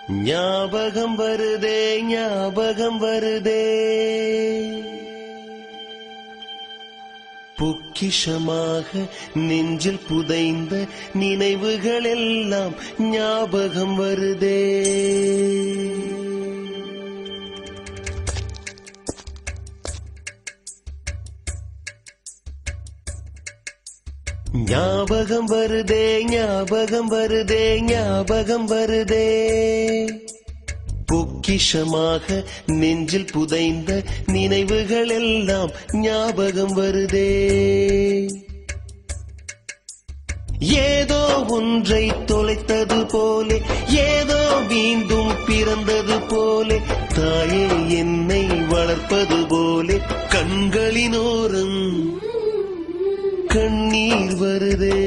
ஞாபகம் வருதே ஞாபகம் வருதே பொக்கிஷமாக நெஞ்சில் புதைந்த நினைவுகள் எல்லாம் ஞாபகம் வருதே. ஞாபகம் வருதே ஞாபகம் வருதே ஞாபகம் வருதே பொக்கிஷமாக நெஞ்சில் புதைந்த நினைவுகள் எல்லாம் ஞாபகம் வருதே. ஏதோ ஒன்றை தொலைத்தது போலே ஏதோ மீண்டும் பிறந்தது போலே தாயே என்னை வளர்ப்பது போலே கண்களினோரம் கண்ணீர் வருதே.